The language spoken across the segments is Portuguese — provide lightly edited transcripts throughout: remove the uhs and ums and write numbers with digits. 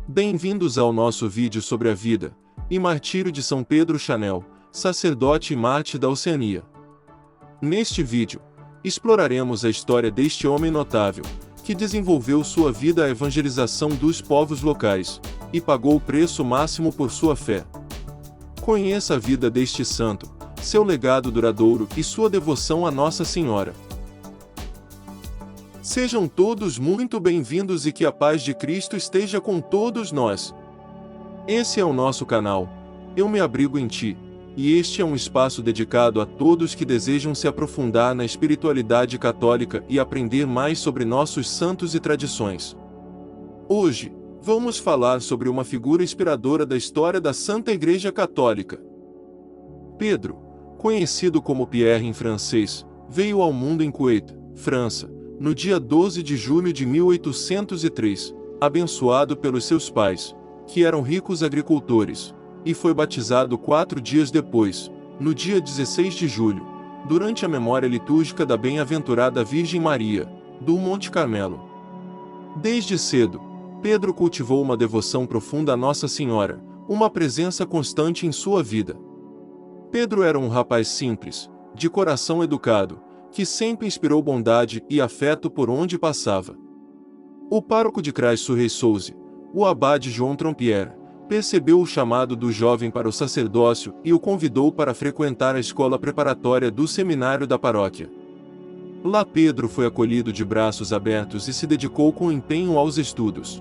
Bem-vindos ao nosso vídeo sobre a vida e martírio de São Pedro Chanel, sacerdote e mártir da Oceania. Neste vídeo, exploraremos a história deste homem notável, que desenvolveu sua vida à evangelização dos povos locais, e pagou o preço máximo por sua fé. Conheça a vida deste santo, seu legado duradouro e sua devoção a Nossa Senhora. Sejam todos muito bem-vindos e que a paz de Cristo esteja com todos nós. Esse é o nosso canal, Eu Me Abrigo em Ti, e este é um espaço dedicado a todos que desejam se aprofundar na espiritualidade católica e aprender mais sobre nossos santos e tradições. Hoje, vamos falar sobre uma figura inspiradora da história da Santa Igreja Católica. Pedro, conhecido como Pierre em francês, veio ao mundo em Kuwait, França, no dia 12 de julho de 1803, abençoado pelos seus pais, que eram ricos agricultores, e foi batizado 4 dias depois, no dia 16 de julho, durante a memória litúrgica da Bem-aventurada Virgem Maria, do Monte Carmelo. Desde cedo, Pedro cultivou uma devoção profunda a Nossa Senhora, uma presença constante em sua vida. Pedro era um rapaz simples, de coração educado, que sempre inspirou bondade e afeto por onde passava. O pároco de Crais-sur-Rey-Souze, o abade João Trompier, percebeu o chamado do jovem para o sacerdócio e o convidou para frequentar a escola preparatória do seminário da paróquia. Lá Pedro foi acolhido de braços abertos e se dedicou com empenho aos estudos.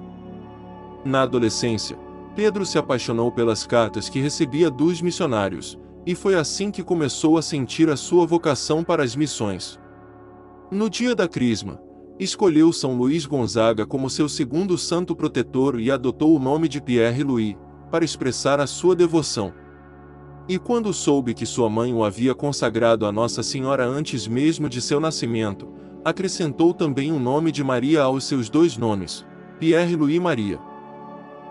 Na adolescência, Pedro se apaixonou pelas cartas que recebia dos missionários, e foi assim que começou a sentir a sua vocação para as missões. No dia da Crisma, escolheu São Luís Gonzaga como seu segundo santo protetor e adotou o nome de Pierre Louis, para expressar a sua devoção. E quando soube que sua mãe o havia consagrado a Nossa Senhora antes mesmo de seu nascimento, acrescentou também o nome de Maria aos seus dois nomes, Pierre Louis Maria.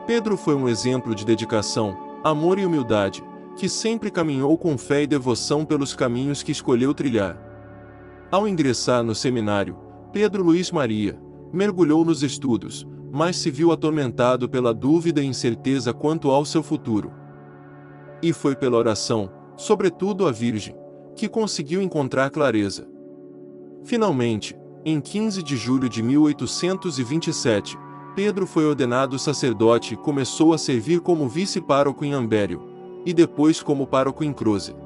Pedro foi um exemplo de dedicação, amor e humildade, que sempre caminhou com fé e devoção pelos caminhos que escolheu trilhar. Ao ingressar no seminário, Pedro Luís Maria mergulhou nos estudos, mas se viu atormentado pela dúvida e incerteza quanto ao seu futuro. E foi pela oração, sobretudo à Virgem, que conseguiu encontrar clareza. Finalmente, em 15 de julho de 1827, Pedro foi ordenado sacerdote e começou a servir como vice-pároco em Ambério, e depois como pároco em Croze.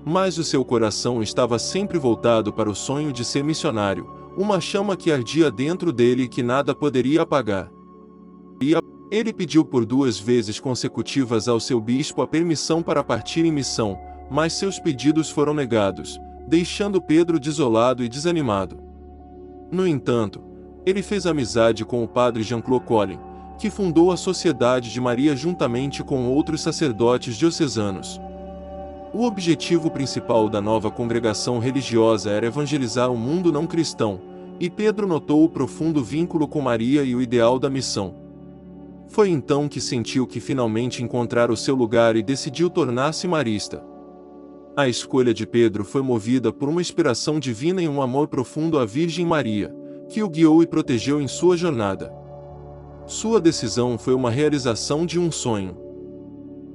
Mas o seu coração estava sempre voltado para o sonho de ser missionário, uma chama que ardia dentro dele e que nada poderia apagar. Ele pediu por 2 vezes consecutivas ao seu bispo a permissão para partir em missão, mas seus pedidos foram negados, deixando Pedro desolado e desanimado. No entanto, ele fez amizade com o padre Jean-Claude Collin, que fundou a Sociedade de Maria juntamente com outros sacerdotes diocesanos. O objetivo principal da nova congregação religiosa era evangelizar o mundo não cristão, e Pedro notou o profundo vínculo com Maria e o ideal da missão. Foi então que sentiu que finalmente encontrara o seu lugar e decidiu tornar-se marista. A escolha de Pedro foi movida por uma inspiração divina e um amor profundo à Virgem Maria, que o guiou e protegeu em sua jornada. Sua decisão foi uma realização de um sonho.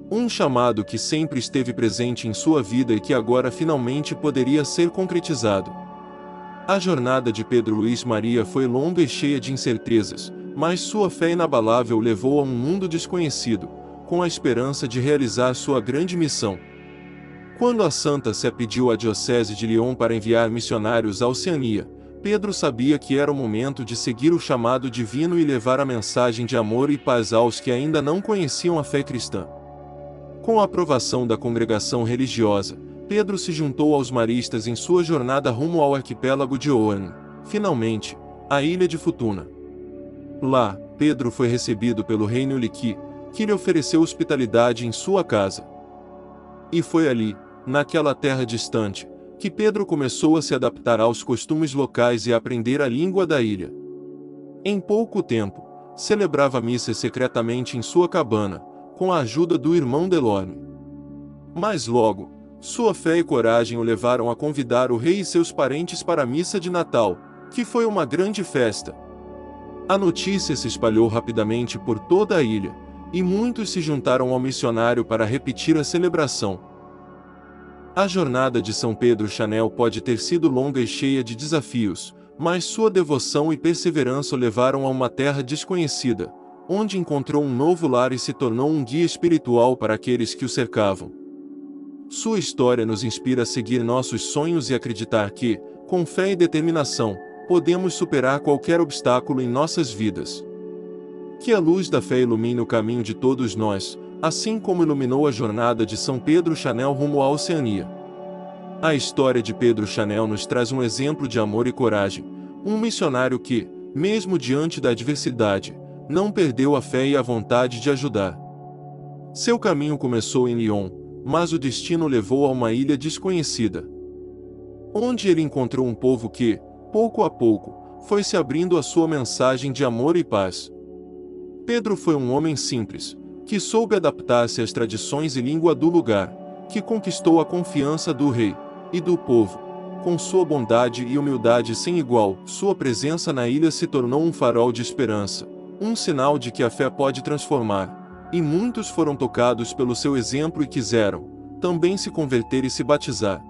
Um chamado que sempre esteve presente em sua vida e que agora finalmente poderia ser concretizado. A jornada de Pedro Luís Maria foi longa e cheia de incertezas, mas sua fé inabalável o levou a um mundo desconhecido, com a esperança de realizar sua grande missão. Quando a Santa Sé pediu à Diocese de Lyon para enviar missionários à Oceania, Pedro sabia que era o momento de seguir o chamado divino e levar a mensagem de amor e paz aos que ainda não conheciam a fé cristã. Com a aprovação da congregação religiosa, Pedro se juntou aos maristas em sua jornada rumo ao arquipélago de Oran, finalmente, a ilha de Futuna. Lá, Pedro foi recebido pelo rei Neuliqui, que lhe ofereceu hospitalidade em sua casa. E foi ali, naquela terra distante, que Pedro começou a se adaptar aos costumes locais e a aprender a língua da ilha. Em pouco tempo, celebrava missas secretamente em sua cabana, com a ajuda do irmão Delorme. Mas logo, sua fé e coragem o levaram a convidar o rei e seus parentes para a missa de Natal, que foi uma grande festa. A notícia se espalhou rapidamente por toda a ilha, e muitos se juntaram ao missionário para repetir a celebração. A jornada de São Pedro Chanel pode ter sido longa e cheia de desafios, mas sua devoção e perseverança o levaram a uma terra desconhecida, onde encontrou um novo lar e se tornou um guia espiritual para aqueles que o cercavam. Sua história nos inspira a seguir nossos sonhos e acreditar que, com fé e determinação, podemos superar qualquer obstáculo em nossas vidas. Que a luz da fé ilumine o caminho de todos nós, assim como iluminou a jornada de São Pedro Chanel rumo à Oceania. A história de Pedro Chanel nos traz um exemplo de amor e coragem, um missionário que, mesmo diante da adversidade, não perdeu a fé e a vontade de ajudar. Seu caminho começou em Lyon, mas o destino o levou a uma ilha desconhecida, onde ele encontrou um povo que, pouco a pouco, foi se abrindo à sua mensagem de amor e paz. Pedro foi um homem simples, que soube adaptar-se às tradições e língua do lugar, que conquistou a confiança do rei e do povo. Com sua bondade e humildade sem igual, sua presença na ilha se tornou um farol de esperança, um sinal de que a fé pode transformar, e muitos foram tocados pelo seu exemplo e quiseram também se converter e se batizar.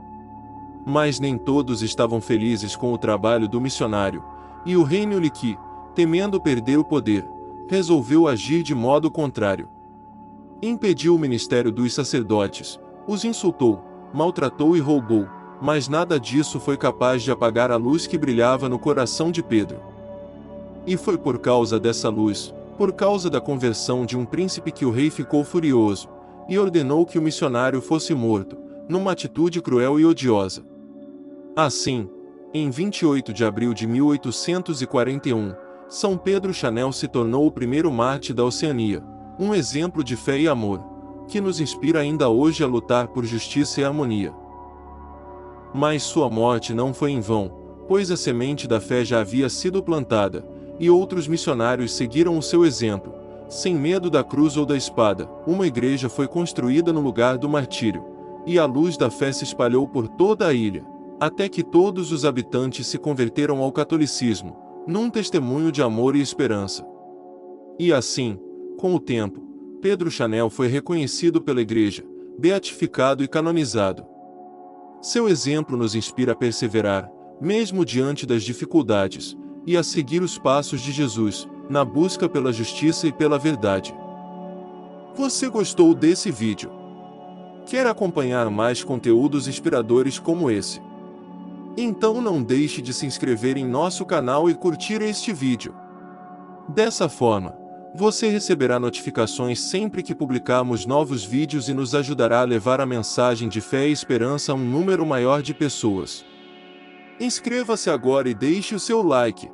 Mas nem todos estavam felizes com o trabalho do missionário, e o rei Nuliki, temendo perder o poder, resolveu agir de modo contrário. Impediu o ministério dos sacerdotes, os insultou, maltratou e roubou, mas nada disso foi capaz de apagar a luz que brilhava no coração de Pedro. E foi por causa dessa luz, por causa da conversão de um príncipe que o rei ficou furioso, e ordenou que o missionário fosse morto, numa atitude cruel e odiosa. Assim, em 28 de abril de 1841, São Pedro Chanel se tornou o primeiro mártir da Oceania, um exemplo de fé e amor, que nos inspira ainda hoje a lutar por justiça e harmonia. Mas sua morte não foi em vão, pois a semente da fé já havia sido plantada, e outros missionários seguiram o seu exemplo. Sem medo da cruz ou da espada, uma igreja foi construída no lugar do martírio, e a luz da fé se espalhou por toda a ilha, até que todos os habitantes se converteram ao catolicismo, num testemunho de amor e esperança. E assim, com o tempo, Pedro Chanel foi reconhecido pela igreja, beatificado e canonizado. Seu exemplo nos inspira a perseverar, mesmo diante das dificuldades, e a seguir os passos de Jesus, na busca pela justiça e pela verdade. Você gostou desse vídeo? Quer acompanhar mais conteúdos inspiradores como esse? Então não deixe de se inscrever em nosso canal e curtir este vídeo. Dessa forma, você receberá notificações sempre que publicarmos novos vídeos e nos ajudará a levar a mensagem de fé e esperança a um número maior de pessoas. Inscreva-se agora e deixe o seu like.